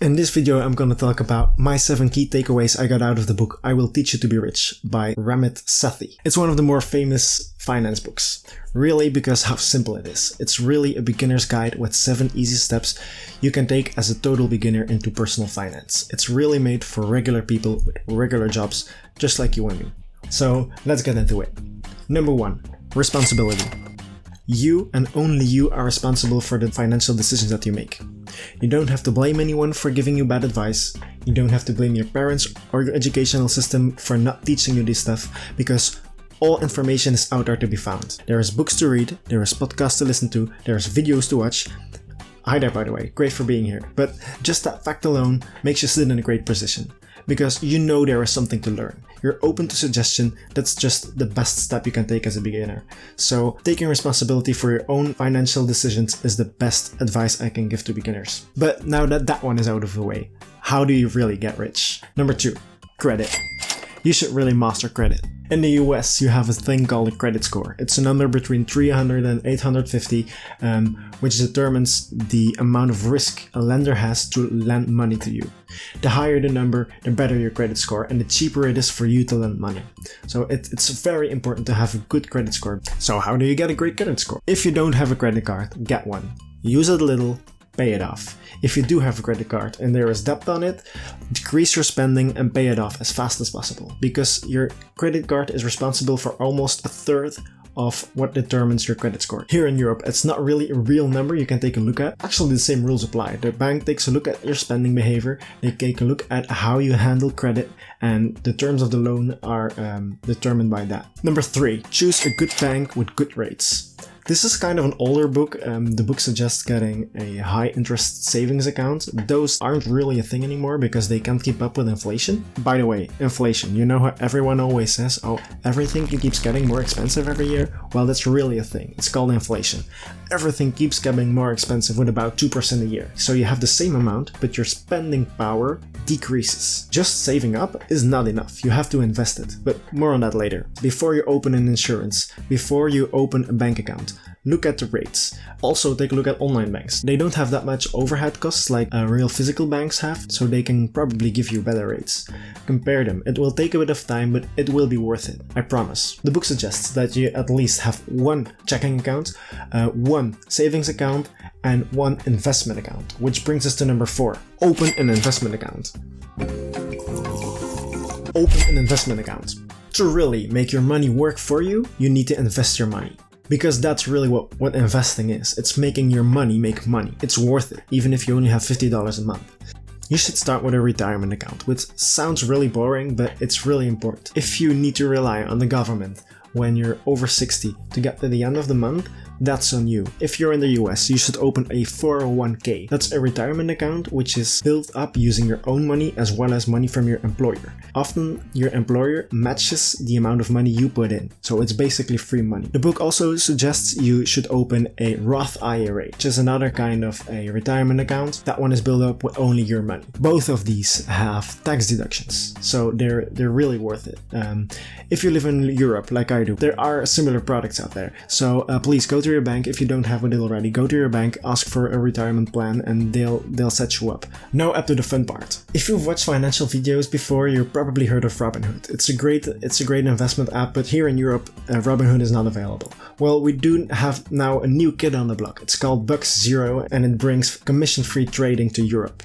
In this video, I'm going to talk about my 7 key takeaways I got out of the book I Will Teach You to Be Rich by Ramit Sethi. It's one of the more famous finance books, really because how simple it is. It's really a beginner's guide with 7 easy steps you can take as a total beginner into personal finance. It's really made for regular people with regular jobs, just like you and me. So let's get into it. Number 1, responsibility. You and only you are responsible for the financial decisions that you make. You don't have to blame anyone for giving you bad advice. You don't have to blame your parents or your educational system for not teaching you this stuff, because all information is out there to be found. There is books to read, there is podcasts to listen to, there is videos to watch. Hi there, by the way, great for being here. But just that fact alone makes you sit in a great position, because you know there is something to learn. You're open to suggestion. That's just the best step you can take as a beginner. So taking responsibility for your own financial decisions is the best advice I can give to beginners. But now that that one is out of the way, how do you really get rich? Number 2, credit. You should really master credit. In the US, you have a thing called a credit score. It's a number between 300 and 850, which determines the amount of risk a lender has to lend money to you. The higher the number, the better your credit score, and the cheaper it is for you to lend money. So it's very important to have a good credit score. So how do you get a great credit score? If you don't have a credit card, get one. Use it a little, pay it off. If you do have a credit card and there is debt on it, decrease your spending and pay it off as fast as possible, because your credit card is responsible for almost a third of what determines your credit score. Here in Europe, it's not really a real number you can take a look at. Actually, the same rules apply. The bank takes a look at your spending behavior, they take a look at how you handle credit, and the terms of the loan are determined by that. Number 3, choose a good bank with good rates. This is kind of an older book. The book suggests getting a high interest savings account. Those aren't really a thing anymore because they can't keep up with inflation. By the way, inflation, you know how everyone always says, oh, everything keeps getting more expensive every year? Well, that's really a thing. It's called inflation. Everything keeps getting more expensive with about 2% a year. So you have the same amount, but your spending power decreases. Just saving up is not enough. You have to invest it, but more on that later. Before you open an insurance, before you open a bank account, look at the rates. Also take a look at online banks. They don't have that much overhead costs like real physical banks have, so they can probably give you better rates. Compare them. It will take a bit of time, but it will be worth it. I promise. The book suggests that you at least have 1 checking account, 1 savings account, and 1 investment account, which brings us to number 4. Open an investment account. Open an investment account. To really make your money work for you, you need to invest your money. Because that's really what investing is. It's making your money make money. It's worth it, even if you only have $50 a month. You should start with a retirement account, which sounds really boring, but it's really important. If you need to rely on the government when you're over 60 to get to the end of the month, that's on you. If you're in the US, you should open a 401k. That's a retirement account which is built up using your own money as well as money from your employer. Often your employer matches the amount of money you put in, so it's basically free money. The book also suggests you should open a Roth IRA, which is another kind of a retirement account. That one is built up with only your money. Both of these have tax deductions, so they're really worth it. If you live in Europe like I do, there are similar products out there, so please go to your bank. If you don't have it already, go to your bank, ask for a retirement plan, and they'll set you up. Now up to the fun part. If you've watched financial videos before, you've probably heard of Robinhood. It's a great investment app, but here in Europe, Robinhood is not available. Well, we do have now a new kid on the block. It's called Bucks Zero, and it brings commission-free trading to Europe.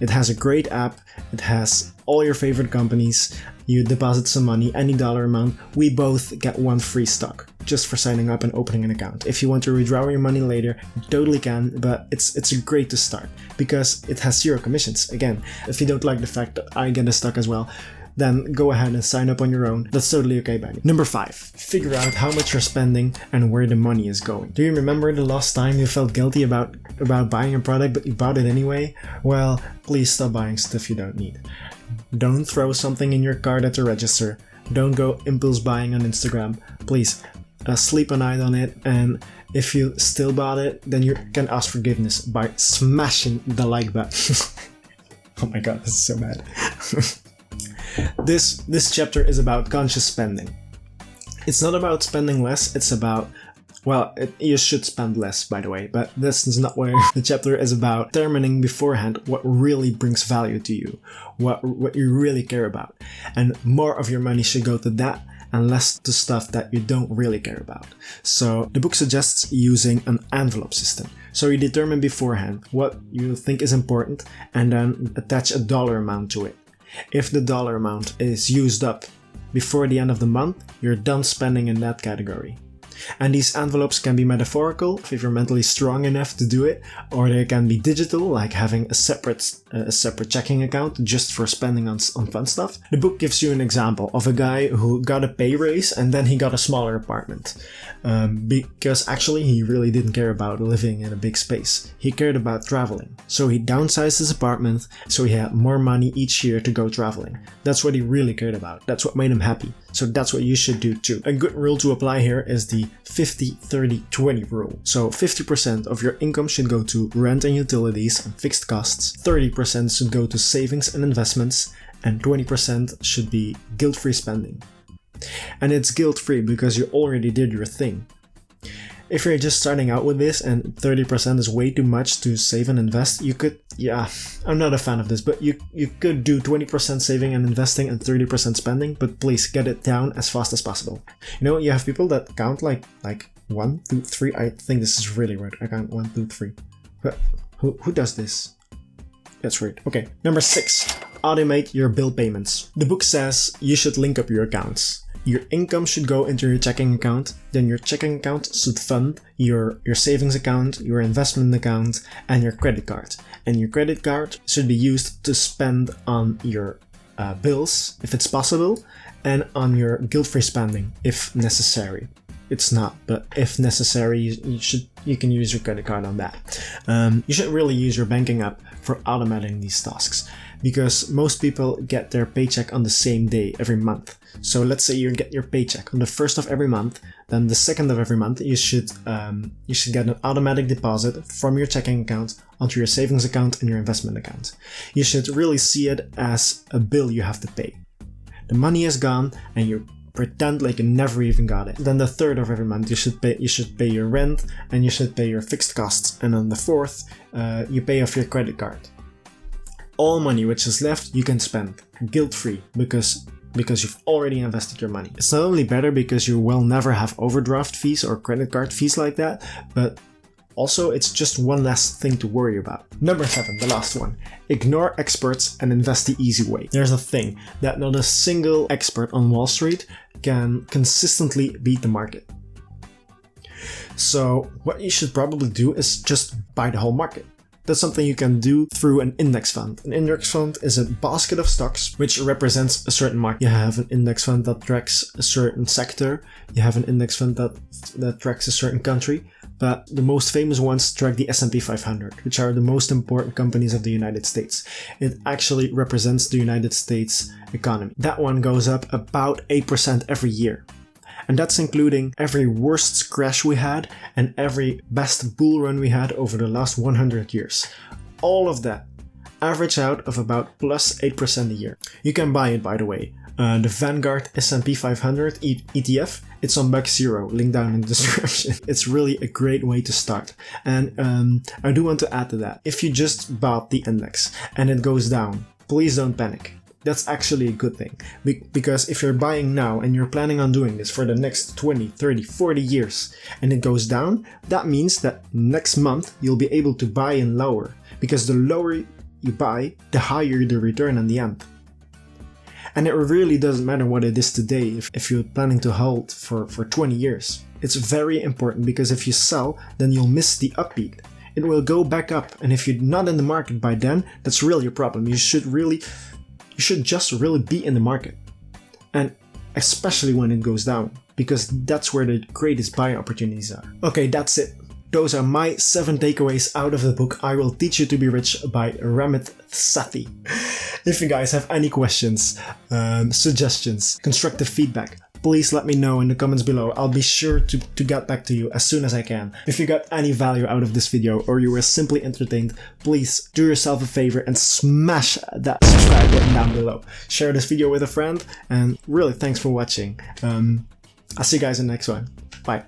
It has a great app. It has all your favorite companies. You deposit some money, any dollar amount. We both get 1 free stock just for signing up and opening an account. If you want to withdraw your money later, you totally can, but it's great to start because it has 0 commissions. Again, if you don't like the fact that I get a stock as well, then go ahead and sign up on your own. That's totally okay by me. Number 5, figure out how much you're spending and where the money is going. Do you remember the last time you felt guilty about buying a product but you bought it anyway? Well, please stop buying stuff you don't need. Don't throw something in your cart at the register. Don't go impulse buying on Instagram. Please, sleep a night on it, and if you still bought it, then you can ask forgiveness by smashing the like button. Oh my god, this is so bad. This chapter is about conscious spending. It's not about spending less, it's about Well, you should spend less, by the way, but this is not where the chapter is about. Determining beforehand what really brings value to you, what you really care about. And more of your money should go to that and less to stuff that you don't really care about. So the book suggests using an envelope system. So you determine beforehand what you think is important and then attach a dollar amount to it. If the dollar amount is used up before the end of the month, you're done spending in that category. And these envelopes can be metaphorical if you're mentally strong enough to do it, or they can be digital, like having a separate checking account just for spending on fun stuff. The book gives you an example of a guy who got a pay raise and then he got a smaller apartment. Because actually he really didn't care about living in a big space. He cared about traveling. So he downsized his apartment so he had more money each year to go traveling. That's what he really cared about. That's what made him happy. So that's what you should do too. A good rule to apply here is the 50-30-20 rule. So 50% of your income should go to rent and utilities and fixed costs, 30% should go to savings and investments, and 20% should be guilt-free spending. And it's guilt-free because you already did your thing. If you're just starting out with this and 30% is way too much to save and invest, you could, I'm not a fan of this, but you could do 20% saving and investing and 30% spending, but please get it down as fast as possible. You know, you have people that count like 1, 2, 3. I think this is really weird. I count 1, 2, 3. But who does this? That's weird. Okay, number 6. Automate your bill payments. The book says you should link up your accounts. Your income should go into your checking account, then your checking account should fund your savings account, your investment account, and your credit card. And your credit card should be used to spend on your bills, if it's possible, and on your guilt-free spending, if necessary. It's not, but if necessary, you can use your credit card on that. You should really use your banking app for automating these tasks, because most people get their paycheck on the same day every month. So let's say you get your paycheck on the 1st of every month, then the 2nd of every month you should get an automatic deposit from your checking account onto your savings account and your investment account. You should really see it as a bill you have to pay. The money is gone and you pretend like you never even got it. Then the 3rd of every month you should pay your rent and you should pay your fixed costs, and on the 4th you pay off your credit card. All money which is left you can spend guilt-free because you've already invested your money. It's not only better because you will never have overdraft fees or credit card fees like that, but also it's just one less thing to worry about. Number 7, the last one. Ignore experts and invest the easy way. There's a thing that not a single expert on Wall Street can consistently beat the market. So what you should probably do is just buy the whole market. That's something you can do through an index fund. An index fund is a basket of stocks which represents a certain market. You have an index fund that tracks a certain sector. You have an index fund that tracks a certain country. But the most famous ones track the S&P 500, which are the most important companies of the United States. It actually represents the United States economy. That one goes up about 8% every year. And that's including every worst crash we had and every best bull run we had over the last 100 years. All of that average out of about plus 8% a year. You can buy it, by the way. The Vanguard S&P 500 ETF, it's on Buck Zero, link down in the description. It's really a great way to start. And I do want to add to that. If you just bought the index and it goes down, please don't panic. That's actually a good thing, because if you're buying now and you're planning on doing this for the next 20, 30, 40 years and it goes down, that means that next month you'll be able to buy in lower, because the lower you buy, the higher the return in the end. And it really doesn't matter what it is today if you're planning to hold for 20 years. It's very important, because if you sell, then you'll miss the upbeat. It will go back up, and if you're not in the market by then, that's really a problem. You should just really be in the market, and especially when it goes down, because that's where the greatest buying opportunities are. Okay, that's it. Those are my 7 takeaways out of the book I Will Teach You to Be Rich by Ramit Sethi. If you guys have any questions, suggestions, constructive feedback, please let me know in the comments below. I'll be sure to get back to you as soon as I can. If you got any value out of this video or you were simply entertained, please do yourself a favor and smash that subscribe button down below. Share this video with a friend, and really thanks for watching. I'll see you guys in the next one. Bye.